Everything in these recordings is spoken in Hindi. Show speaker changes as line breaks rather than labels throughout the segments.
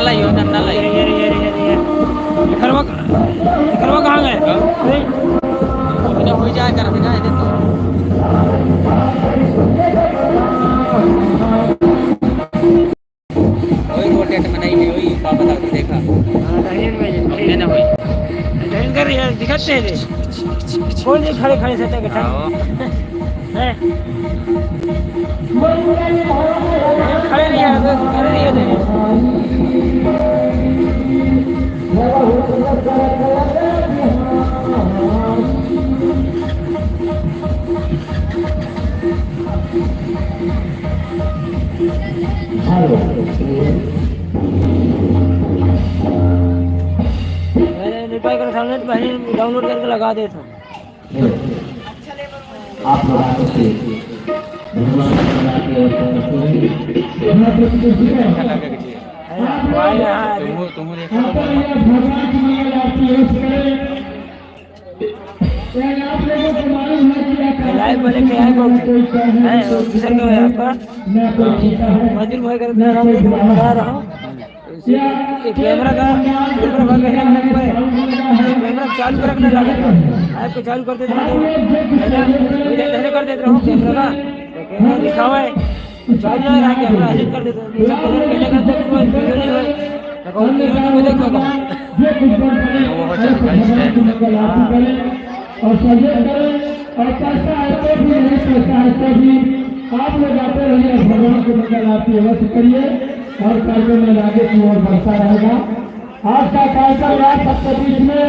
नन्ना लाई
ये खरवा कहाँ गए?
हो जाए कर जाए दे तो वही रोटेट में नहीं वही पापा था देखा
दहलीज
ना वही
दहलीज कर यार दिखाते हैं कौन ये खड़े खड़े सटे के हैं खड़े नहीं है खड़े नहीं है मैंने रिप्लाई करा था नेट बहन डाउनलोड करके लगा दे था
आप लोगों से
तुम देखो
लाइव बने के आए बहुत है ऑफिसर का आपका मजदूर भाई कर बता रहा हूँ कैमरा का कैमरा चालू कर रखना लगा आपको चालू कर देते रहो कर देते रहो कैमरा का कैमरा लिखा हुआ है चालू ना रहा कैमरा हिट कर देते वीडियो नहीं है
और सजेस्ट करें और कैसा ऐसे भी नहीं कैसा ऐसे भी आप लोग आते रहिए भगवान को मंगल आरती अवश्य करिए और कार्यक्रम में आगे की ओर बढ़ता रहेगा। आज का कार्यक्रम आप सबके बीच में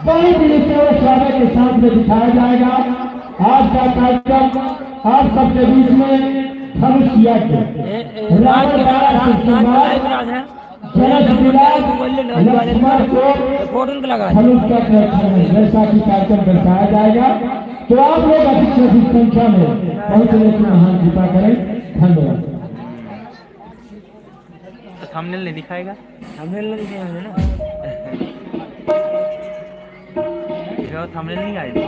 बड़ी मिनिस्टर स्वागत के साथ में दिखाया जाएगा। आज का कार्यक्रम आप सबके बीच में धनुषिया के जैसा कि कार्यक्रम दर्शाया जाएगा तो आप लोग अधिक से अधिक संख्या में पहुंचने की महान कृपा करें। धन्यवाद।
थंबनेल नहीं दिखाएगा
थंबनेल नहीं दिखाएगा ना
थंबनेल नहीं आएगा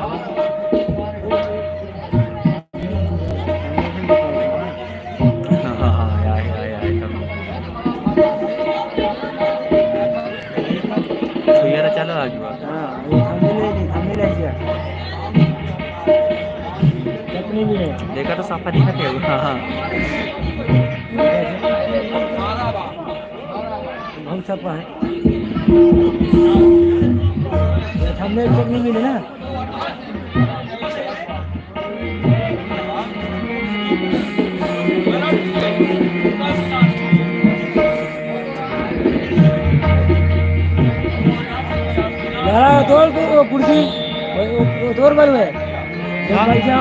चलो आगे देखा तो साफा दिखा
बहुत सफा है थंबनेल तक नहीं मिले ना तोड़ को कुर्सी तोड़ बल है पैसा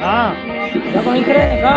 हाँ जब वहीं करे का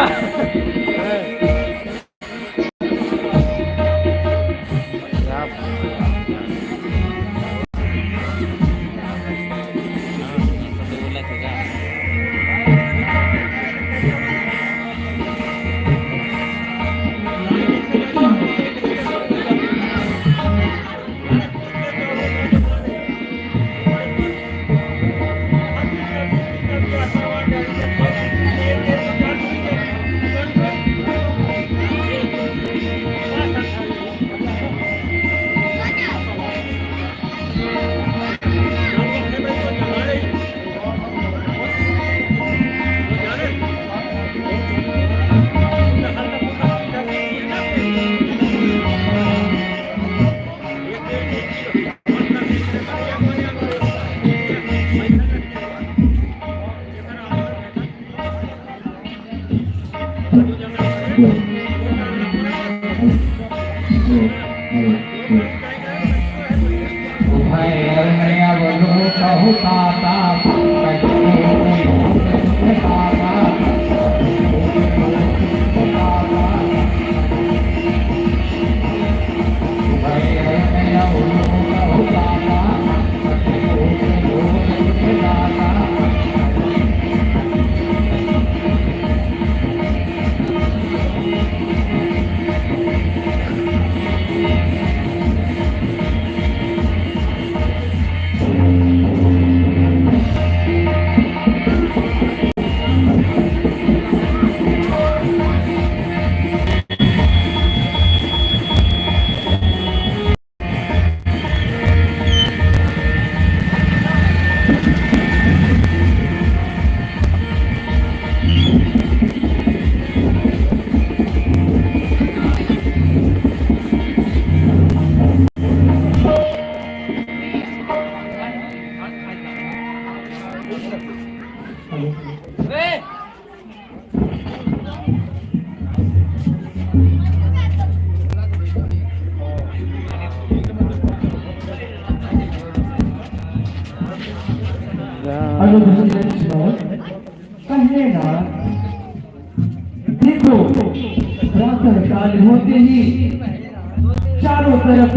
चारों तरफ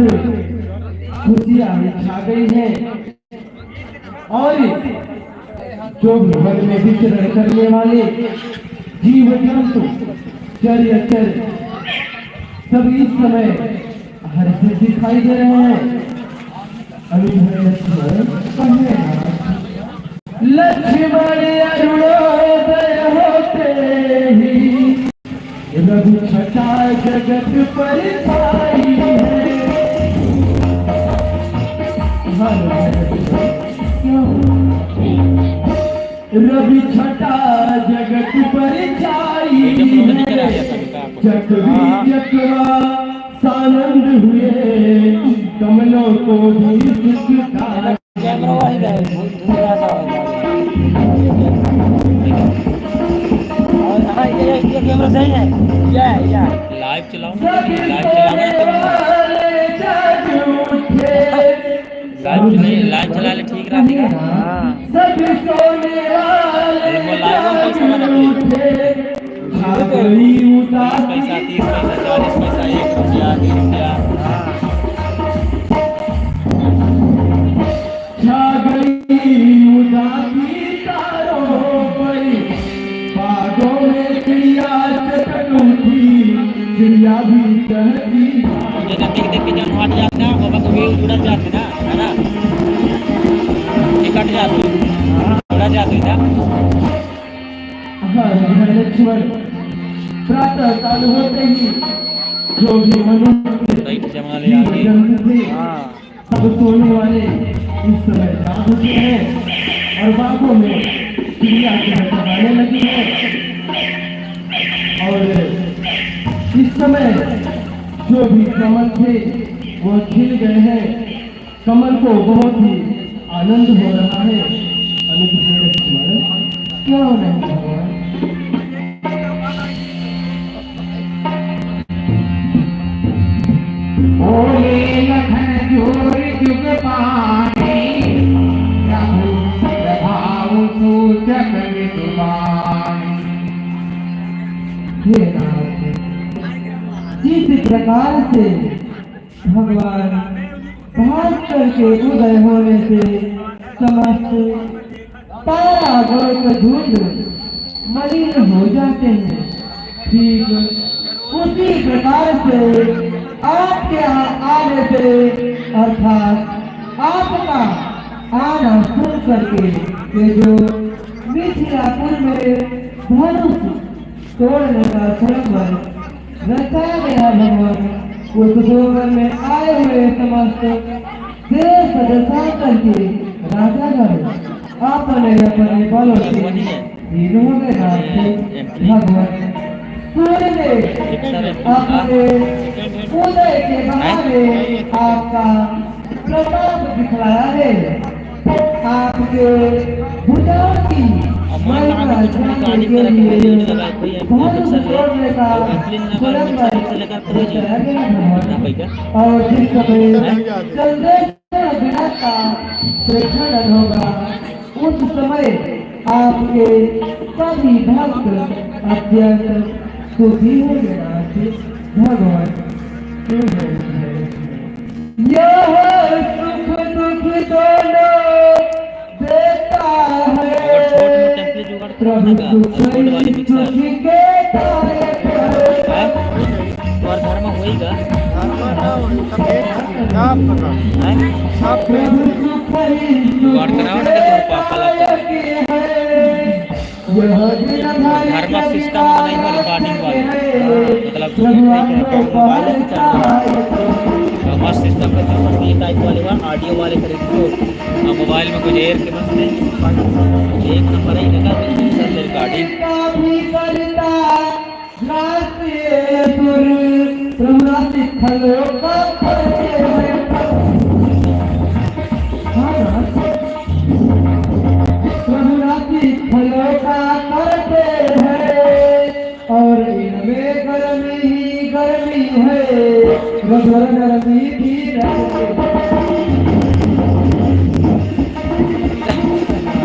खुशियां छा गई हैं और जो भी वन में विचरण करने वाले जीव जंतु चर सभी इस समय हर्षित दिखाई दे रहे हैं। लक्ष्मण अरुणोदय होते ही रवि छटा जगत पर छाई है। रवि छटा जगत पर छाई है। चकवी चकवा सानंद हुए कमलों को भी सुखता।
कैमरा वही है धुंधला सा और हाँ ये कैमरा सही है या
लाइव चलाओ लाइव चला ले ठीक रहेगा।
सब सोने वाले
पैसा 30 पैसा 40 पैसा 1 रुपया 2 रुपया
छा गई उदासी तारों पर बागों में चिड़िया चटक उठी चिड़िया भी कहती।
ये देख देख के जब हट जाता है बाबा को भी उड़ जाते ना है ना ये कट जाते उड़ जाते ना।
लक्ष्मण प्रातः काल होते ही जो भी मनुष्य
जमा ले आगे
सब सोने वाले इस समय जाग उठे हैं और बागों में चिड़िया चहचहाने लगी है। और इस समय जो भी कमल थे वो खिल गए हैं। कमल को बहुत ही आनंद हो रहा है। क्यों नहीं भगवान बोले लखन जोर जुग पानी प्रभाव सूचक जिस प्रकार से भगवान भास्कर के उदय होने से समस्त तारा गोल झूठ मलिन हो जाते हैं, ठीक उसी प्रकार से आपके यहाँ आने से अर्थात आपका आना सुन करके ये जो मिथिलापुर में धनुष तोड़ने का संबंध रचाया गया भगवान उस दोगन में आए हुए समस्त देश देशांतर के राजागण अपने अपने बलों से इन्होंने भगवान सूर्य ने अपने उदय के बहाने आपका प्रताप दिखलाया है। आपके भुजाओं की महिमा जानने के लिए धनुष तोड़ने का स्वयंवर बताया गया भगवान। और जिस समय चंद्रेश्वर विनाश का प्रखंडन होगा उस समय आपके सभी भक्त अत्यंत सुखी होंगे भगवान। यह सुख दुख दोनों देता है प्रभु सुखी के
और धर्म होएगा
प्रभु सुखी
धर्म सिस्टम नहीं है रिकॉर्डिंग वाला मतलब मस्त सिस्टम का ये टाइप वाले ऑडियो वाले खरीद लो मोबाइल में कुछ एयर के बस एक नंबर ही लगा रिकॉर्डिंग
करते हैं और इनमें गर्मी ही गर्मी है गर्मी भी रहती है।